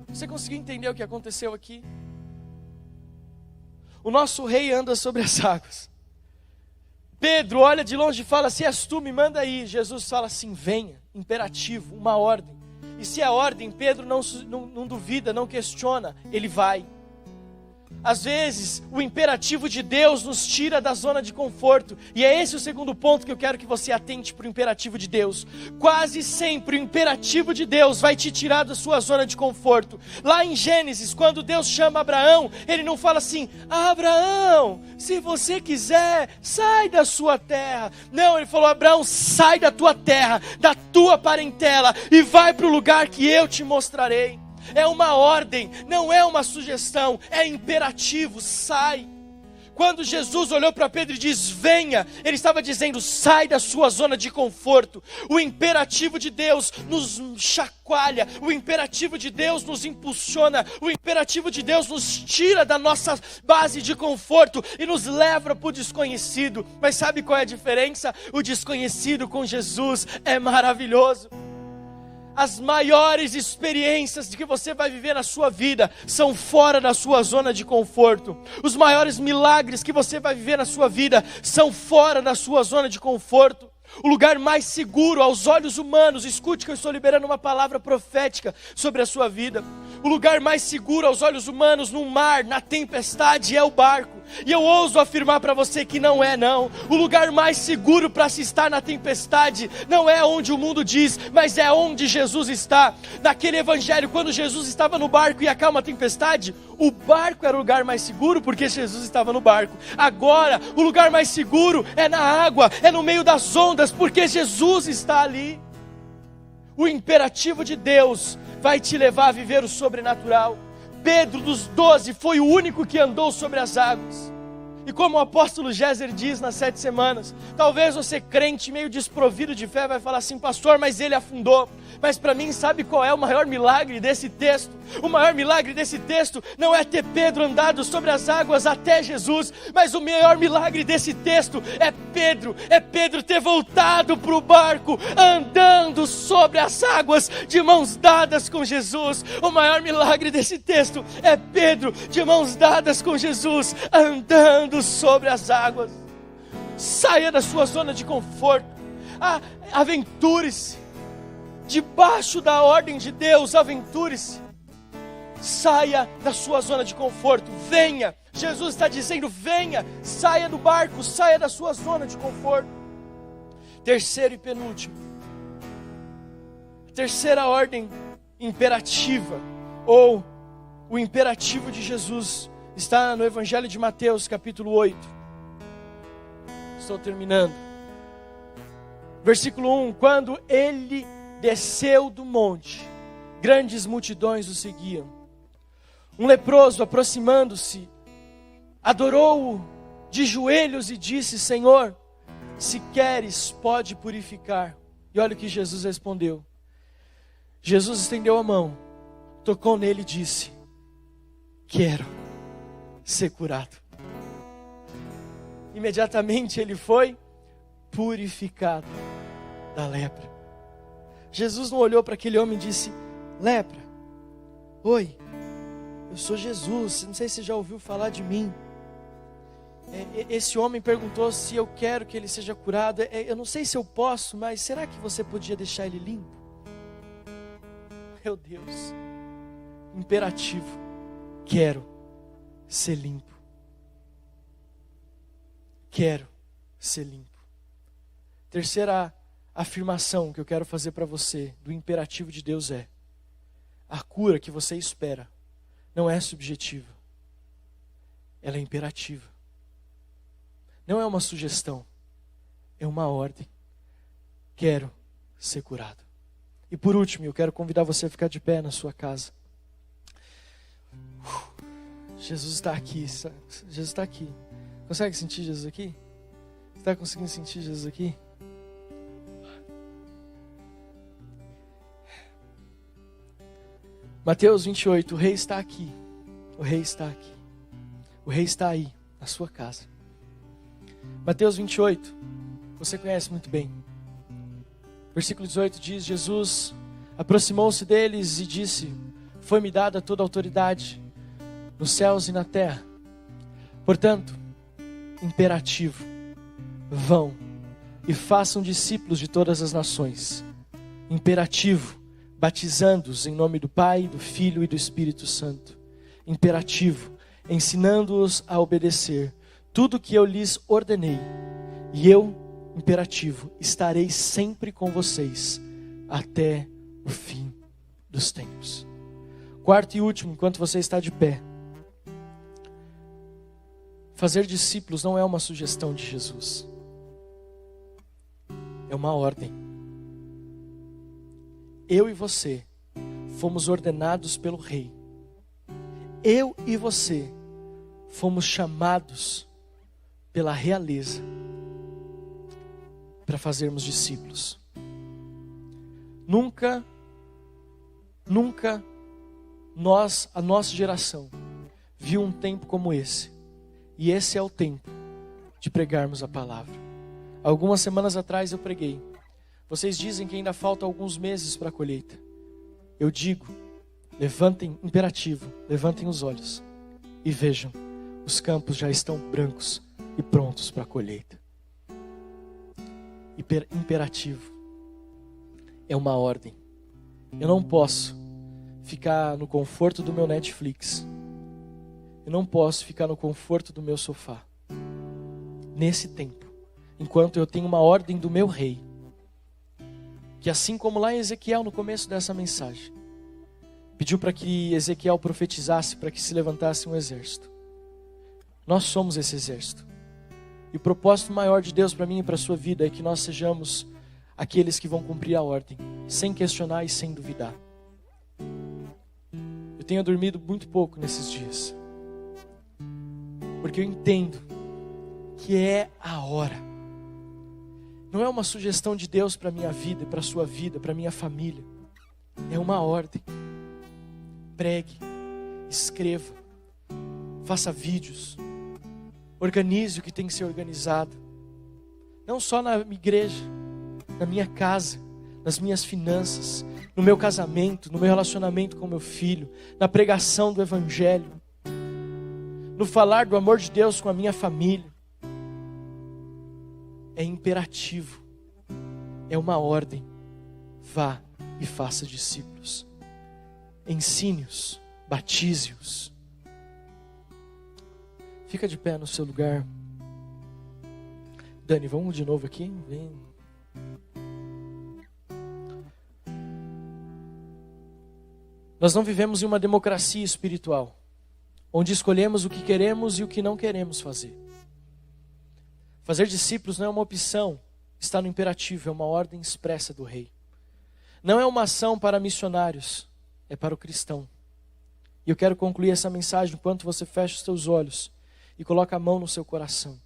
Você conseguiu entender o que aconteceu aqui? O nosso rei anda sobre as águas. Pedro olha de longe e fala: se és tu, me manda aí. Jesus fala assim: venha. Imperativo, uma ordem. E se é ordem, Pedro não duvida, não questiona, ele vai. Às vezes, o imperativo de Deus nos tira da zona de conforto. E é esse o segundo ponto que eu quero que você atente para o imperativo de Deus. Quase sempre o imperativo de Deus vai te tirar da sua zona de conforto. Lá em Gênesis, quando Deus chama Abraão, ele não fala assim: Abraão, se você quiser, sai da sua terra. Não, ele falou: Abraão, sai da tua terra, da tua parentela, e vai para o lugar que eu te mostrarei. É uma ordem, não é uma sugestão, é imperativo, sai. Quando Jesus olhou para Pedro e diz: venha, ele estava dizendo: sai da sua zona de conforto. O imperativo de Deus nos chacoalha, o imperativo de Deus nos impulsiona, o imperativo de Deus nos tira da nossa base de conforto e nos leva para o desconhecido. Mas sabe qual é a diferença? O desconhecido com Jesus é maravilhoso. As maiores experiências que você vai viver na sua vida são fora da sua zona de conforto. Os maiores milagres que você vai viver na sua vida são fora da sua zona de conforto. O lugar mais seguro aos olhos humanos, escute que eu estou liberando uma palavra profética sobre a sua vida. O lugar mais seguro aos olhos humanos no mar, na tempestade, é o barco. E eu ouso afirmar para você que não é não. O lugar mais seguro para se estar na tempestade não é onde o mundo diz, mas é onde Jesus está. Naquele evangelho, quando Jesus estava no barco e acalma a tempestade, o barco era o lugar mais seguro porque Jesus estava no barco. Agora, o lugar mais seguro é na água, é no meio das ondas, porque Jesus está ali. O imperativo de Deus vai te levar a viver o sobrenatural. Pedro, dos 12, foi o único que andou sobre as águas. E como o apóstolo Géser diz nas 7 semanas, talvez você crente, meio desprovido de fé, vai falar assim: pastor, mas ele afundou. Mas para mim, sabe qual é o maior milagre desse texto? O maior milagre desse texto não é ter Pedro andado sobre as águas até Jesus, mas o maior milagre desse texto é Pedro ter voltado para o barco, andando sobre as águas, de mãos dadas com Jesus. O maior milagre desse texto é Pedro de mãos dadas com Jesus, andando sobre as águas. Saia da sua zona de conforto, aventure-se debaixo da ordem de Deus, aventure-se. saia da sua zona de conforto, venha. Jesus está dizendo, venha, saia do barco, saia da sua zona de conforto. Terceiro e penúltimo, terceira ordem imperativa, ou o imperativo de Jesus, está no Evangelho de Mateus, capítulo 8. Estou terminando. Versículo 1, quando ele desceu do monte, grandes multidões o seguiam. Um leproso, aproximando-se, adorou-o de joelhos e disse, Senhor, se queres, pode purificar. E olha o que Jesus respondeu. Jesus estendeu a mão, tocou nele e disse, quero ser curado. Imediatamente ele foi purificado da lepra. Jesus não olhou para aquele homem e disse, lepra, oi, eu sou Jesus, não sei se você já ouviu falar de mim. Esse homem perguntou se eu quero que ele seja curado. Eu não sei se eu posso, mas será que você podia deixar ele limpo? Meu Deus, imperativo, quero ser limpo. Quero ser limpo. Terceira afirmação que eu quero fazer para você do imperativo de Deus é: a cura que você espera não é subjetiva, ela é imperativa. Não é uma sugestão, é uma ordem. Quero ser curado. E por último, eu quero convidar você a ficar de pé na sua casa. Jesus está aqui, Jesus está aqui. Consegue sentir Jesus aqui? Está conseguindo sentir Jesus aqui? Mateus 28, o rei está aqui. O rei está aqui. O rei está aí, na sua casa. Mateus 28, você conhece muito bem. Versículo 18 diz, Jesus aproximou-se deles e disse, foi-me dada toda a autoridade nos céus e na terra. Portanto, imperativo, vão e façam discípulos de todas as nações. Imperativo, batizando-os em nome do Pai, do Filho e do Espírito Santo. Imperativo, ensinando-os a obedecer tudo que eu lhes ordenei. E eu, imperativo, estarei sempre com vocês até o fim dos tempos. Quarto e último, enquanto você está de pé. Fazer discípulos não é uma sugestão de Jesus. É uma ordem. Eu e você fomos ordenados pelo Rei. Eu e você fomos chamados pela realeza para fazermos discípulos. Nunca a nossa geração viu um tempo como esse. E esse é o tempo de pregarmos a palavra. Algumas semanas atrás eu preguei. Vocês dizem que ainda faltam alguns meses para a colheita. Eu digo, levantem, imperativo, levantem os olhos e vejam, os campos já estão brancos e prontos para a colheita. Imperativo é uma ordem. Eu não posso ficar no conforto do meu Netflix. Eu não posso ficar no conforto do meu sofá. Nesse tempo, enquanto eu tenho uma ordem do meu rei, que assim como lá em Ezequiel, no começo dessa mensagem, pediu para que Ezequiel profetizasse para que se levantasse um exército. Nós somos esse exército. E o propósito maior de Deus para mim e para a sua vida é que nós sejamos aqueles que vão cumprir a ordem, sem questionar e sem duvidar. Eu tenho dormido muito pouco nesses dias, porque eu entendo que é a hora. Não é uma sugestão de Deus para a minha vida, para a sua vida, para a minha família. É uma ordem. Pregue, escreva, faça vídeos, organize o que tem que ser organizado. Não só na igreja, na minha casa, nas minhas finanças, no meu casamento, no meu relacionamento com meu filho, na pregação do Evangelho, no falar do amor de Deus com a minha família. É imperativo, é uma ordem. Vá e faça discípulos. Ensine-os, Batize-os. Fica de pé no seu lugar. Dani, vamos de novo aqui? Vem. Nós não vivemos em uma democracia espiritual, onde escolhemos o que queremos e o que não queremos fazer. Fazer discípulos não é uma opção, está no imperativo, é uma ordem expressa do rei. Não é uma ação para missionários, é para o cristão. E eu quero concluir essa mensagem enquanto você fecha os seus olhos e coloca a mão no seu coração.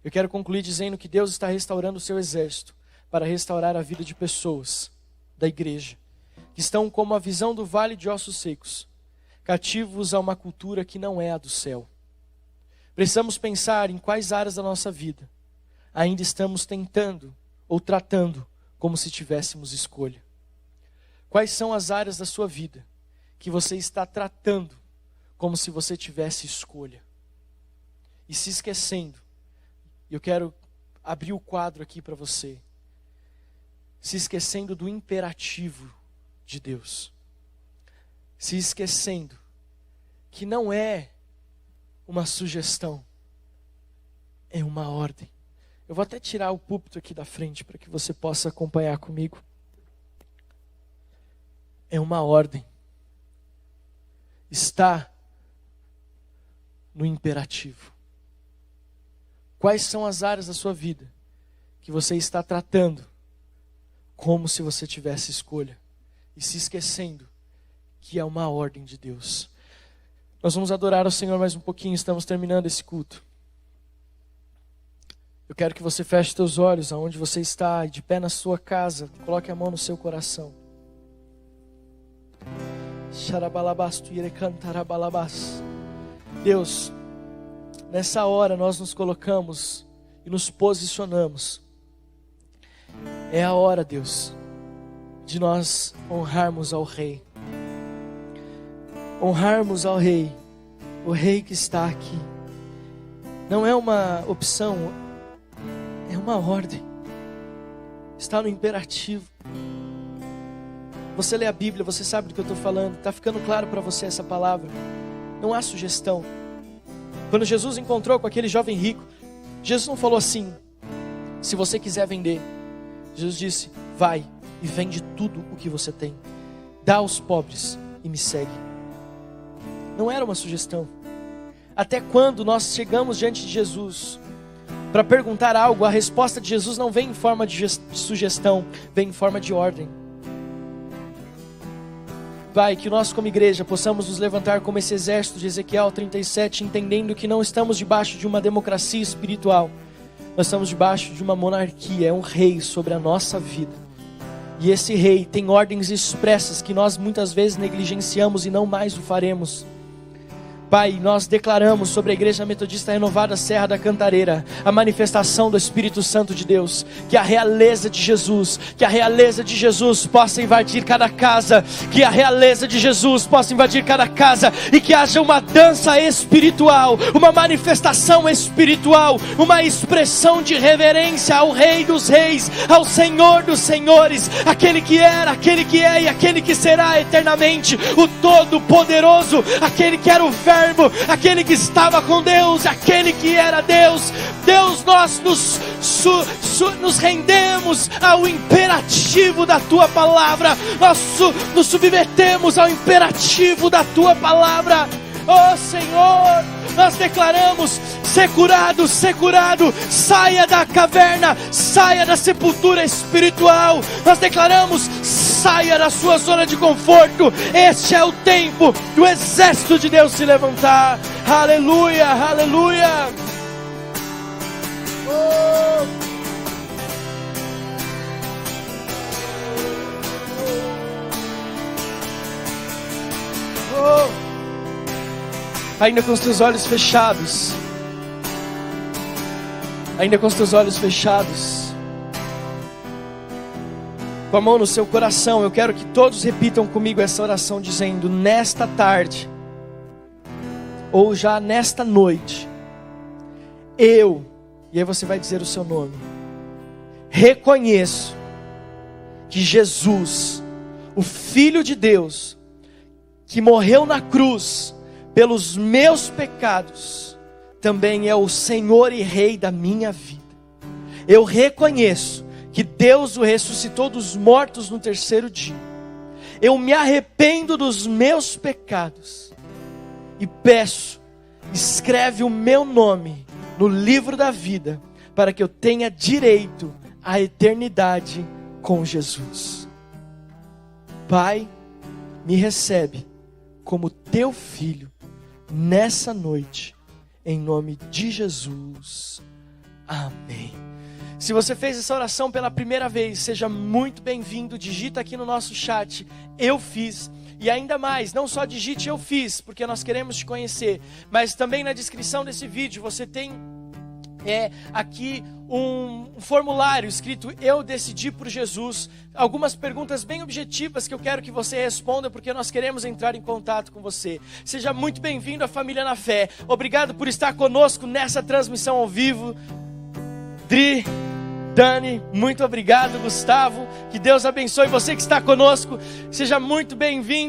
Eu quero concluir dizendo que Deus está restaurando o seu exército para restaurar a vida de pessoas da igreja, que estão como a visão do vale de ossos secos, cativos a uma cultura que não é a do céu. Precisamos pensar em quais áreas da nossa vida ainda estamos tentando ou tratando como se tivéssemos escolha. Quais são as áreas da sua vida que você está tratando como se você tivesse escolha? E se esquecendo, eu quero abrir o quadro aqui para você, se esquecendo do imperativo de Deus, se esquecendo que não é uma sugestão, é uma ordem. Eu vou até tirar o púlpito aqui da frente para que você possa acompanhar comigo. É uma ordem. Está no imperativo. Quais são as áreas da sua vida que você está tratando como se você tivesse escolha e se esquecendo que é uma ordem de Deus? Nós vamos adorar ao Senhor mais um pouquinho, estamos terminando esse culto. Eu quero que você feche seus olhos aonde você está, de pé na sua casa, coloque a mão no seu coração. Deus, nessa hora nós nos colocamos e nos posicionamos. É a hora, Deus, de nós honrarmos ao Rei. Honrarmos ao Rei, o Rei que está aqui. Não é uma opção, é uma ordem. Está no imperativo. Você lê a Bíblia, você sabe do que eu estou falando. Está ficando claro para você essa palavra. Não há sugestão. Quando Jesus encontrou com aquele jovem rico, Jesus não falou assim: se você quiser vender. Jesus disse: vai e vende tudo o que você tem, dá aos pobres e me segue. Não era uma sugestão. Até quando nós chegamos diante de Jesus para perguntar algo, a resposta de Jesus não vem em forma de sugestão, vem em forma de ordem. Pai, que nós como igreja possamos nos levantar como esse exército de Ezequiel 37, entendendo que não estamos debaixo de uma democracia espiritual, nós estamos debaixo de uma monarquia, é um rei sobre a nossa vida. E esse rei tem ordens expressas que nós muitas vezes negligenciamos e não mais o faremos. Pai, nós declaramos sobre a Igreja Metodista Renovada Serra da Cantareira a manifestação do Espírito Santo de Deus, que a realeza de Jesus possa invadir cada casa, que a realeza de Jesus possa invadir cada casa, e que haja uma dança espiritual, uma manifestação espiritual, uma expressão de reverência ao Rei dos Reis, ao Senhor dos Senhores, aquele que era, aquele que é e aquele que será eternamente, o Todo-Poderoso, aquele que era o Verbo, aquele que estava com Deus, aquele que era Deus. Deus, nós nos rendemos ao imperativo da Tua Palavra, nós nos submetemos ao imperativo da Tua Palavra. Oh Senhor, nós declaramos: ser curado, ser curado, saia da caverna, saia da sepultura espiritual. Nós declaramos: saia da sua zona de conforto. Este é o tempo do exército de Deus se levantar. Aleluia, aleluia. Oh. Oh. Ainda com os teus olhos fechados, com a mão no seu coração, eu quero que todos repitam comigo essa oração dizendo: nesta tarde, ou já nesta noite, e aí você vai dizer o seu nome, reconheço que Jesus, o Filho de Deus, que morreu na cruz pelos meus pecados, também é o Senhor e Rei da minha vida. Eu reconheço que Deus o ressuscitou dos mortos no terceiro dia. Eu me arrependo dos meus pecados e peço, escreve o meu nome no livro da vida, para que eu tenha direito à eternidade com Jesus. Pai, me recebe como teu filho nessa noite, em nome de Jesus. Amém. Se você fez essa oração pela primeira vez, seja muito bem-vindo. Digita aqui no nosso chat, eu fiz. E ainda mais, não só digite eu fiz, porque nós queremos te conhecer, mas também na descrição desse vídeo você tem aqui um formulário escrito Eu Decidi por Jesus. Algumas perguntas bem objetivas que eu quero que você responda, porque nós queremos entrar em contato com você. Seja muito bem-vindo à Família na Fé. Obrigado por estar conosco nessa transmissão ao vivo. Dri, Dani, muito obrigado. Gustavo, que Deus abençoe você que está conosco. Seja muito bem-vindo.